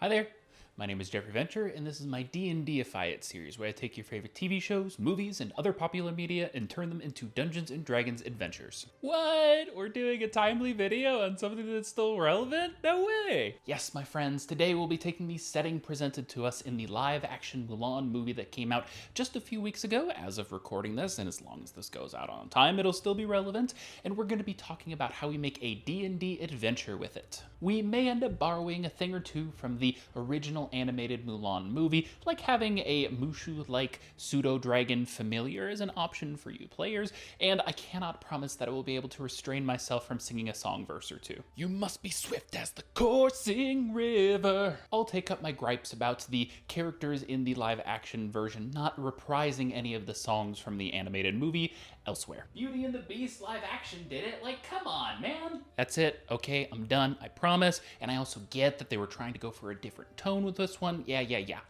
Hi there, my name is Jeffrey Venture, and this is my D&Dify It series, where I take your favorite TV shows, movies, and other popular media and turn them into Dungeons & Dragons adventures. What? We're doing a timely video on something that's still relevant? No way! Yes, my friends, today we'll be taking the setting presented to us in the live-action Mulan movie that came out just a few weeks ago, as of recording this, and as long as this goes out on time, it'll still be relevant, and we're going to be talking about how we make a D&D adventure with it. We may end up borrowing a thing or two from the original animated Mulan movie, like having a Mushu-like pseudo-dragon familiar as an option for you players, and I cannot promise that I will be able to restrain myself from singing a song verse or two. You must be swift as the coursing river. I'll take up my gripes about the characters in the live-action version not reprising any of the songs from the animated movie elsewhere. Beauty and the Beast live-action did it, like, come on, man! That's it, okay, I'm done, I promise, and I also get that they were trying to go for a different tone with this one. Yeah,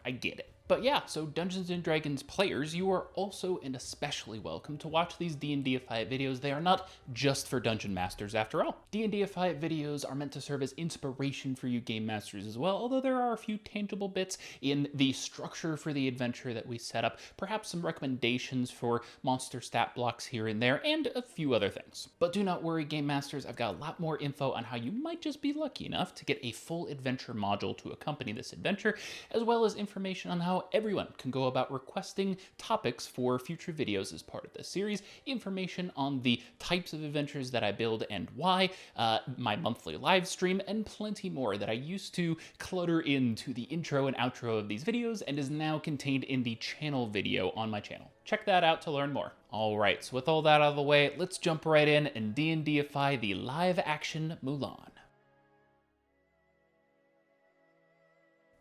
I get it. But yeah, so Dungeons & Dragons players, you are also and especially welcome to watch these D&Dify It videos. They are not just for Dungeon Masters after all. D&Dify It videos are meant to serve as inspiration for you Game Masters as well, although there are a few tangible bits in the structure for the adventure that we set up, perhaps some recommendations for monster stat blocks here and there, and a few other things. But do not worry, Game Masters, I've got a lot more info on how you might just be lucky enough to get a full adventure module to accompany this adventure, as well as information on how everyone can go about requesting topics for future videos as part of this series, information on the types of adventures that I build and why, my monthly live stream, and plenty more that I used to clutter into the intro and outro of these videos and is now contained in the channel video on my channel. Check that out to learn more. Alright, so with all that out of the way, let's jump right in and D&Dify the live-action Mulan.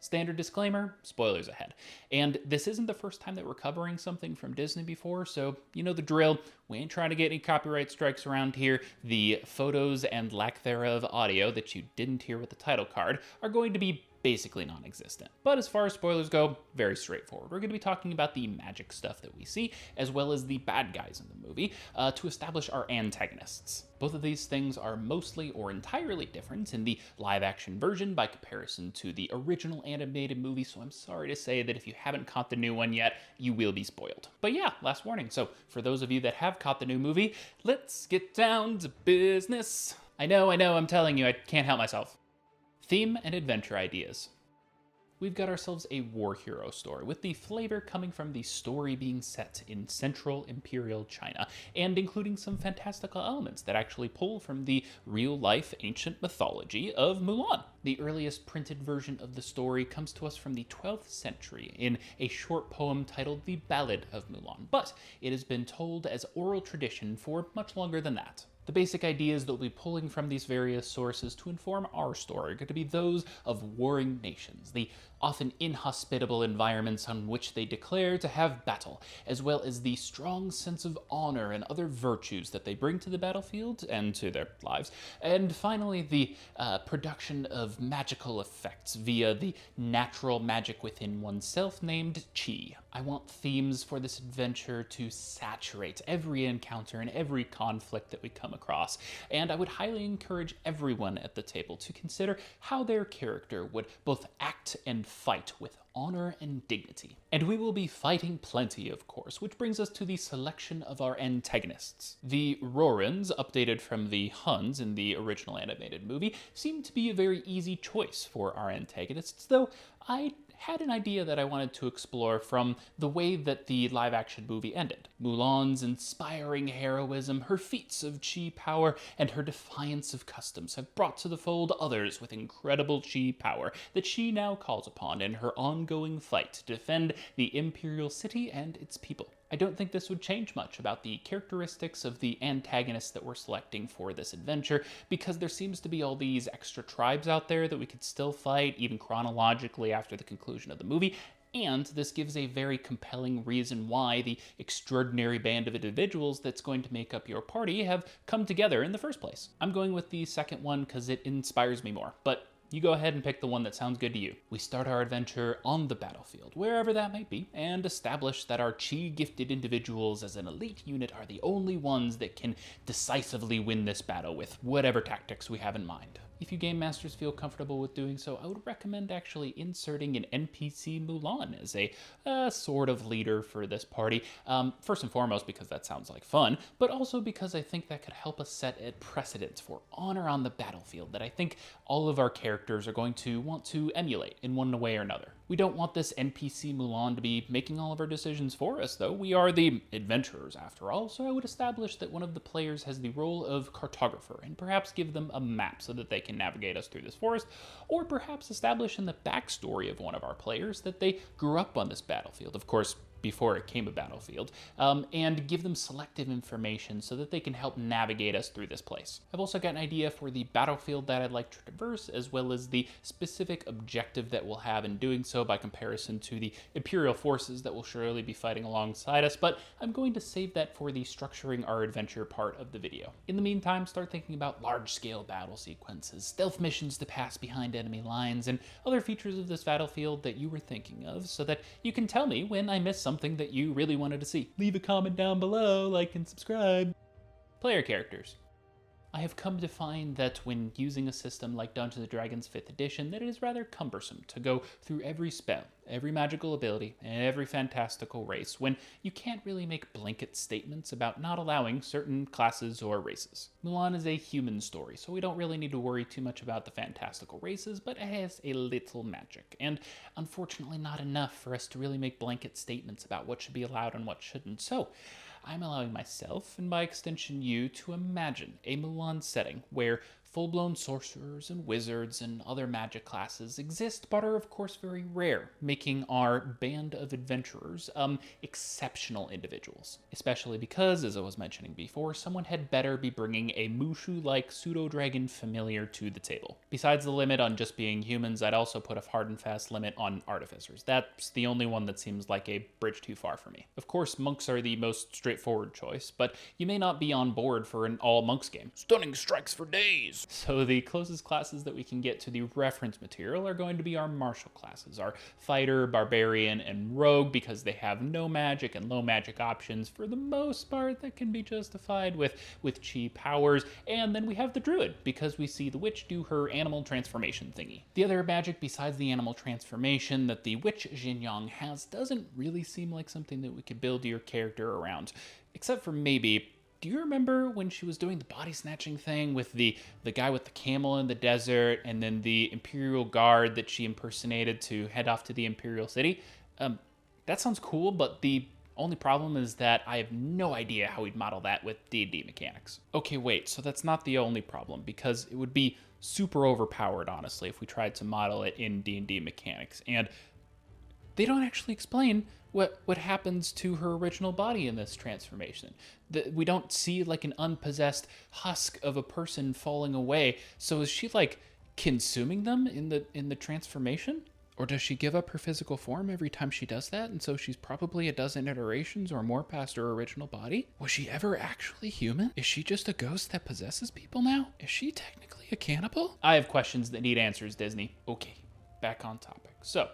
Standard disclaimer, spoilers ahead. And this isn't the first time that we're covering something from Disney before, so you know the drill. We ain't trying to get any copyright strikes around here. The photos and lack thereof audio that you didn't hear with the title card are going to be basically non-existent. But as far as spoilers go, very straightforward. We're going to be talking about the magic stuff that we see, as well as the bad guys in the movie, to establish our antagonists. Both of these things are mostly or entirely different in the live-action version by comparison to the original animated movie, so I'm sorry to say that if you haven't caught the new one yet, you will be spoiled. But yeah, last warning. So for those of you that have caught the new movie, let's get down to business. I know, I'm telling you, I can't help myself. Theme and adventure ideas. We've got ourselves a war hero story, with the flavor coming from the story being set in Central Imperial China, and including some fantastical elements that actually pull from the real-life ancient mythology of Mulan. The earliest printed version of the story comes to us from the 12th century in a short poem titled The Ballad of Mulan, but it has been told as oral tradition for much longer than that. The basic ideas that we'll be pulling from these various sources to inform our story are going to be those of warring nations, the often inhospitable environments on which they declare to have battle, as well as the strong sense of honor and other virtues that they bring to the battlefield and to their lives, and finally the production of magical effects via the natural magic within oneself named Qi. I want themes for this adventure to saturate every encounter and every conflict that we come across, and I would highly encourage everyone at the table to consider how their character would both act and fight with honor and dignity. And we will be fighting plenty, of course, which brings us to the selection of our antagonists. The Rorans, updated from the Huns in the original animated movie, seem to be a very easy choice for our antagonists, though I had an idea that I wanted to explore from the way that the live-action movie ended. Mulan's inspiring heroism, her feats of Qi power, and her defiance of customs have brought to the fold others with incredible Qi power that she now calls upon in her ongoing fight to defend the imperial city and its people. I don't think this would change much about the characteristics of the antagonists that we're selecting for this adventure, because there seems to be all these extra tribes out there that we could still fight, even chronologically after the conclusion of the movie, and this gives a very compelling reason why the extraordinary band of individuals that's going to make up your party have come together in the first place. I'm going with the second one because it inspires me more, but you go ahead and pick the one that sounds good to you. We start our adventure on the battlefield, wherever that might be, and establish that our Qi-gifted individuals as an elite unit are the only ones that can decisively win this battle with whatever tactics we have in mind. If you game masters feel comfortable with doing so, I would recommend actually inserting an NPC Mulan as a sort of leader for this party. First and foremost because that sounds like fun, but also because I think that could help us set a precedent for honor on the battlefield that I think all of our characters are going to want to emulate in one way or another. We don't want this NPC Mulan to be making all of our decisions for us, though. We are the adventurers, after all, so I would establish that one of the players has the role of cartographer, and perhaps give them a map so that they can navigate us through this forest, or perhaps establish in the backstory of one of our players that they grew up on this battlefield. Of course, before it came a battlefield, and give them selective information so that they can help navigate us through this place. I've also got an idea for the battlefield that I'd like to traverse, as well as the specific objective that we'll have in doing so by comparison to the Imperial forces that will surely be fighting alongside us, but I'm going to save that for the structuring our adventure part of the video. In the meantime, start thinking about large-scale battle sequences, stealth missions to pass behind enemy lines, and other features of this battlefield that you were thinking of, so that you can tell me when I miss something that you really wanted to see. Leave a comment down below, like and subscribe. Player characters. I have come to find that when using a system like Dungeons & Dragons 5th edition, that it is rather cumbersome to go through every spell, every magical ability, and every fantastical race, when you can't really make blanket statements about not allowing certain classes or races. Mulan is a human story, so we don't really need to worry too much about the fantastical races, but it has a little magic, and unfortunately not enough for us to really make blanket statements about what should be allowed and what shouldn't. So I'm allowing myself, and by extension you, to imagine a Mulan setting where full-blown sorcerers and wizards and other magic classes exist, but are of course very rare, making our band of adventurers exceptional individuals. Especially because, as I was mentioning before, someone had better be bringing a Mushu-like pseudo-dragon familiar to the table. Besides the limit on just being humans, I'd also put a hard and fast limit on artificers. That's the only one that seems like a bridge too far for me. Of course, monks are the most straightforward choice, but you may not be on board for an all-monks game. Stunning strikes for days! So the closest classes that we can get to the reference material are going to be our martial classes, our fighter, barbarian, and rogue, because they have no magic and low magic options for the most part that can be justified with chi powers. And then we have the druid, because we see the witch do her animal transformation thingy. The other magic besides the animal transformation that the witch Xinjiang has doesn't really seem like something that we could build your character around, except for maybe, do you remember when she was doing the body snatching thing with the guy with the camel in the desert, and then the Imperial Guard that she impersonated to head off to the Imperial City? That sounds cool, but the only problem is that I have no idea how we'd model that with D&D mechanics. Okay, wait, so that's not the only problem, because it would be super overpowered, honestly, if we tried to model it in D&D mechanics, and they don't actually explain what happens to her original body in this transformation. We don't see like an unpossessed husk of a person falling away. So is she like consuming them in the transformation? Or does she give up her physical form every time she does that? And so she's probably a dozen iterations or more past her original body? Was she ever actually human? Is she just a ghost that possesses people now? Is she technically a cannibal? I have questions that need answers, Disney. Okay, back on topic. So,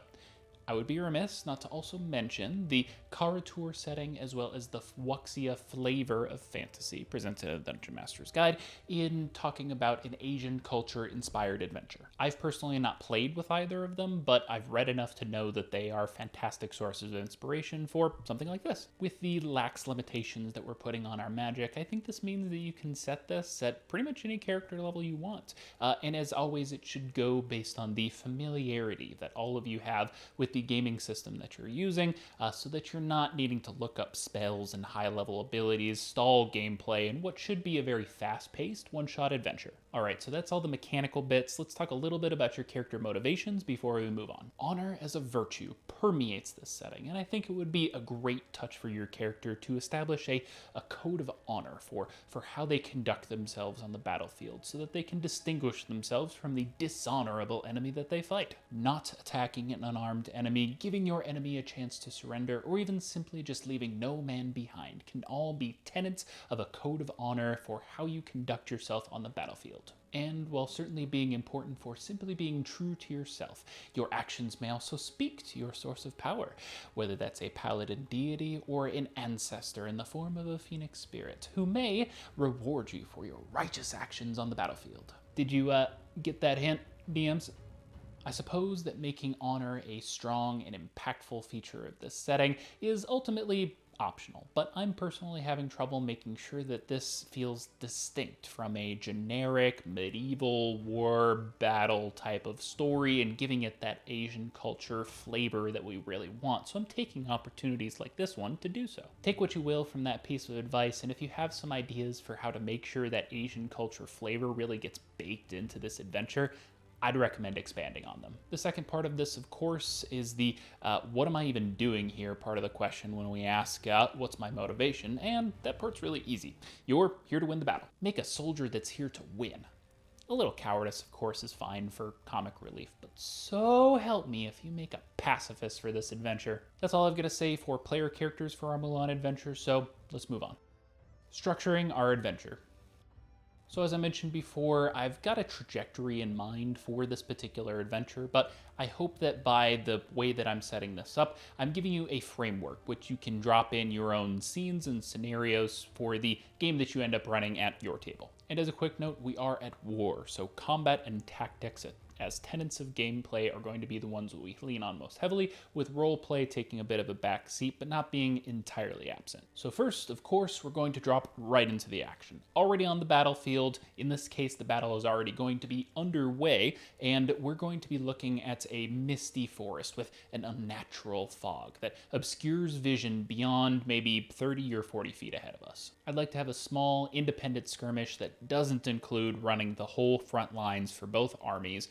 I would be remiss not to also mention the Karatur setting as well as the wuxia flavor of fantasy presented in the Dungeon Master's Guide in talking about an Asian culture-inspired adventure. I've personally not played with either of them, but I've read enough to know that they are fantastic sources of inspiration for something like this. With the lax limitations that we're putting on our magic, I think this means that you can set this at pretty much any character level you want. And as always, it should go based on the familiarity that all of you have with the gaming system that you're using, so that you're not needing to look up spells and high-level abilities, stall gameplay, and what should be a very fast-paced one-shot adventure. Alright, so that's all the mechanical bits. Let's talk a little bit about your character motivations before we move on. Honor as a virtue permeates this setting, and I think it would be a great touch for your character to establish a code of honor for how they conduct themselves on the battlefield, so that they can distinguish themselves from the dishonorable enemy that they fight. Not attacking an unarmed enemy, giving your enemy a chance to surrender, or even simply just leaving no man behind can all be tenets of a code of honor for how you conduct yourself on the battlefield. And while certainly being important for simply being true to yourself, your actions may also speak to your source of power, whether that's a paladin deity or an ancestor in the form of a phoenix spirit, who may reward you for your righteous actions on the battlefield. Did you get that hint, DMs? I suppose that making honor a strong and impactful feature of this setting is ultimately optional, but I'm personally having trouble making sure that this feels distinct from a generic medieval war battle type of story and giving it that Asian culture flavor that we really want. So I'm taking opportunities like this one to do so. Take what you will from that piece of advice, and if you have some ideas for how to make sure that Asian culture flavor really gets baked into this adventure, I'd recommend expanding on them. The second part of this, of course, is the what am I even doing here part of the question when we ask what's my motivation, and that part's really easy. You're here to win the battle. Make a soldier that's here to win. A little cowardice, of course, is fine for comic relief, but so help me if you make a pacifist for this adventure. That's all I've got to say for player characters for our Mulan adventure, so let's move on. Structuring our adventure. So as I mentioned before, I've got a trajectory in mind for this particular adventure, but I hope that by the way that I'm setting this up, I'm giving you a framework which you can drop in your own scenes and scenarios for the game that you end up running at your table. And as a quick note, we are at war, so combat and tactics as tenets of gameplay are going to be the ones that we lean on most heavily, with roleplay taking a bit of a back seat, but not being entirely absent. So first, of course, we're going to drop right into the action. Already on the battlefield, in this case, the battle is already going to be underway, and we're going to be looking at a misty forest with an unnatural fog that obscures vision beyond maybe 30 or 40 feet ahead of us. I'd like to have a small, independent skirmish that doesn't include running the whole front lines for both armies,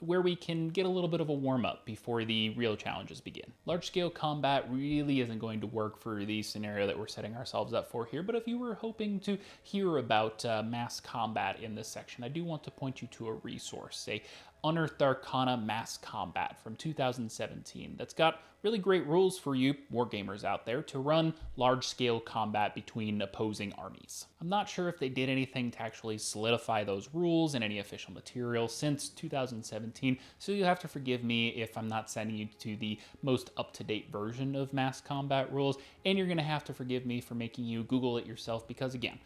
where we can get a little bit of a warm-up before the real challenges begin. Large-scale combat really isn't going to work for the scenario that we're setting ourselves up for here, but if you were hoping to hear about mass combat in this section, I do want to point you to a resource, a Unearthed Arcana Mass Combat from 2017 that's got really great rules for you wargamers out there to run large-scale combat between opposing armies. I'm not sure if they did anything to actually solidify those rules in any official material since 2017, so you'll have to forgive me if I'm not sending you to the most up-to-date version of mass combat rules, and you're going to have to forgive me for making you Google it yourself because, again,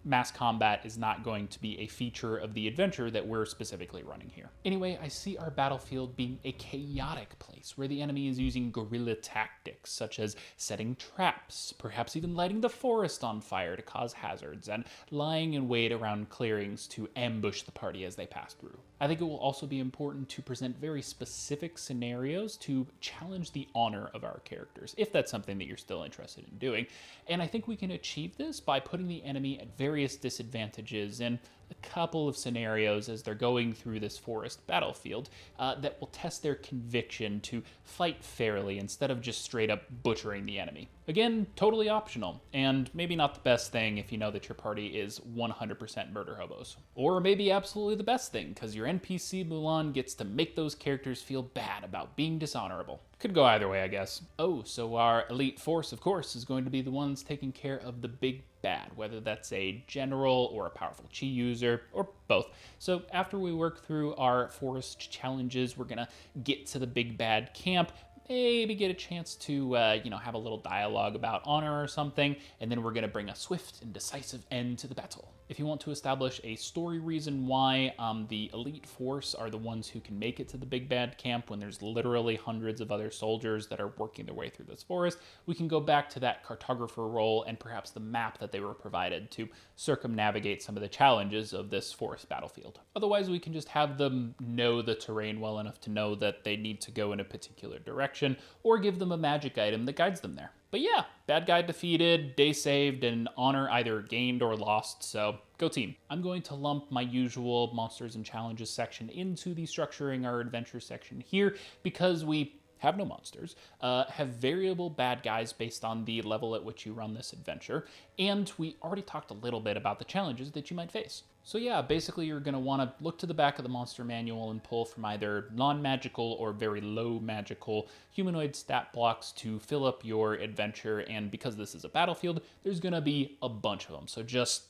mass combat is not going to be a feature of the adventure that we're specifically running here. Anyway, I see our battlefield being a chaotic place where the enemy is using guerrilla tactics such as setting traps, perhaps even lighting the forest on fire to cause hazards, and lying in wait around clearings to ambush the party as they pass through. I think it will also be important to present very specific scenarios to challenge the honor of our characters, if that's something that you're still interested in doing. And I think we can achieve this by putting the enemy at various disadvantages in a couple of scenarios as they're going through this forest battlefield that will test their conviction to fight fairly instead of just straight up butchering the enemy. Again, totally optional, and maybe not the best thing if you know that your party is 100% murder hobos. Or maybe absolutely the best thing, because your NPC Mulan gets to make those characters feel bad about being dishonorable. Could go either way, I guess. Oh, so our elite force, of course, is going to be the ones taking care of the big bad, whether that's a general or a powerful chi user, or both. So after we work through our forest challenges, we're gonna get to the big bad camp, maybe get a chance to, have a little dialogue about honor or something, and then we're going to bring a swift and decisive end to the battle. If you want to establish a story reason why the elite force are the ones who can make it to the big bad camp when there's literally hundreds of other soldiers that are working their way through this forest, we can go back to that cartographer role and perhaps the map that they were provided to circumnavigate some of the challenges of this forest battlefield. Otherwise, we can just have them know the terrain well enough to know that they need to go in a particular direction, or give them a magic item that guides them there. But yeah, bad guy defeated, day saved, and honor either gained or lost, so go team. I'm going to lump my usual monsters and challenges section into the structuring our adventure section here because we have no monsters, have variable bad guys based on the level at which you run this adventure, and we already talked a little bit about the challenges that you might face. So yeah, basically you're going to want to look to the back of the monster manual and pull from either non-magical or very low magical humanoid stat blocks to fill up your adventure, and because this is a battlefield, there's going to be a bunch of them, so just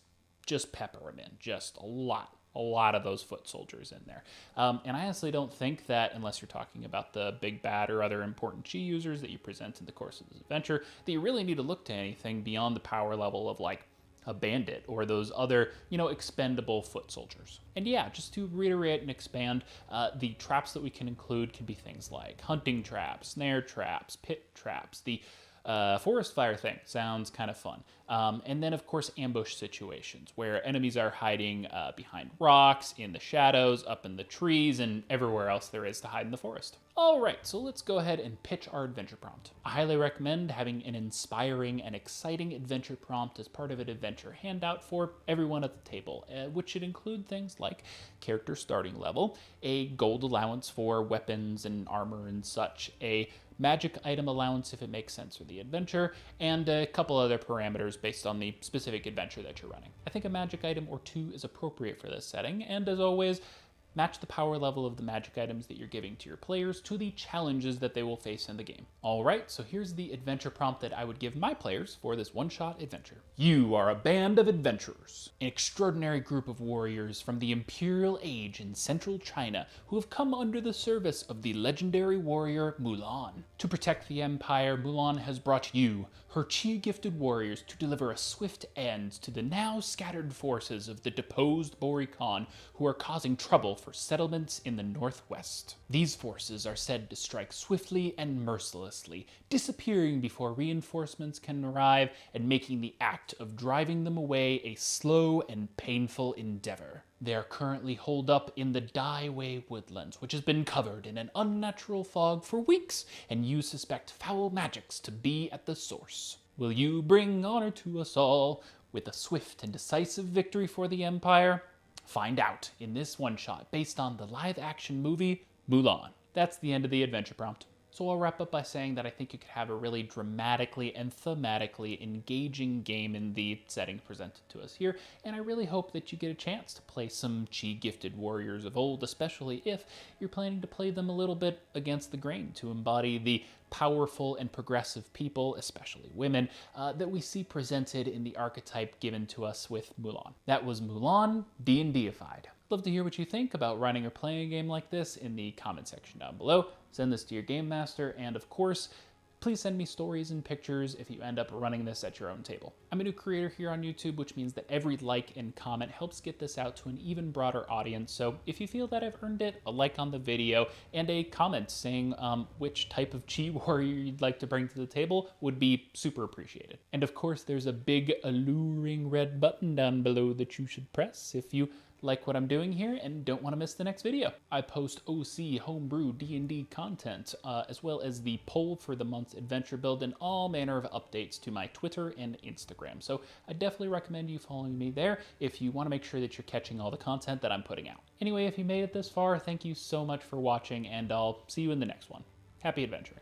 pepper them in, just a lot of those foot soldiers in there. And I honestly don't think that, unless you're talking about the big bad or other important chi users that you present in the course of this adventure, that you really need to look to anything beyond the power level of like a bandit or those other, expendable foot soldiers. And yeah, just to reiterate and expand, the traps that we can include can be things like hunting traps, snare traps, pit traps, the forest fire thing sounds kind of fun. And then, of course, ambush situations where enemies are hiding behind rocks, in the shadows, up in the trees, and everywhere else there is to hide in the forest. All right, so let's go ahead and pitch our adventure prompt. I highly recommend having an inspiring and exciting adventure prompt as part of an adventure handout for everyone at the table, which should include things like character starting level, a gold allowance for weapons and armor and such, a magic item allowance if it makes sense for the adventure, and a couple other parameters based on the specific adventure that you're running. I think a magic item or two is appropriate for this setting, and as always, match the power level of the magic items that you're giving to your players to the challenges that they will face in the game. All right, so here's the adventure prompt that I would give my players for this one-shot adventure. You are a band of adventurers, an extraordinary group of warriors from the Imperial Age in central China who have come under the service of the legendary warrior Mulan. To protect the Empire, Mulan has brought you, her chi-gifted warriors, to deliver a swift end to the now scattered forces of the deposed Bori Khan who are causing trouble for settlements in the northwest. These forces are said to strike swiftly and mercilessly, disappearing before reinforcements can arrive and making the act of driving them away a slow and painful endeavor. They are currently holed up in the Daiwei woodlands, which has been covered in an unnatural fog for weeks, and you suspect foul magics to be at the source. Will you bring honor to us all with a swift and decisive victory for the Empire? Find out in this one-shot based on the live-action movie Mulan. That's the end of the adventure prompt. So I'll wrap up by saying that I think you could have a really dramatically and thematically engaging game in the setting presented to us here, and I really hope that you get a chance to play some chi-gifted warriors of old, especially if you're planning to play them a little bit against the grain to embody the powerful and progressive people, especially women, that we see presented in the archetype given to us with Mulan. That was Mulan, D&Dified. Love to hear what you think about running or playing a game like this in the comment section down below. Send this to your game master, and of course, please send me stories and pictures if you end up running this at your own table. I'm a new creator here on YouTube, which means that every like and comment helps get this out to an even broader audience. So if you feel that I've earned it, a like on the video and a comment saying which type of chi warrior you'd like to bring to the table would be super appreciated. And of course, there's a big alluring red button down below that you should press if you like what I'm doing here and don't want to miss the next video. I post OC homebrew D&D content, as well as the poll for the month's adventure build and all manner of updates to my Twitter and Instagram. So I definitely recommend you following me there if you want to make sure that you're catching all the content that I'm putting out. Anyway, if you made it this far, thank you so much for watching, and I'll see you in the next one. Happy adventuring.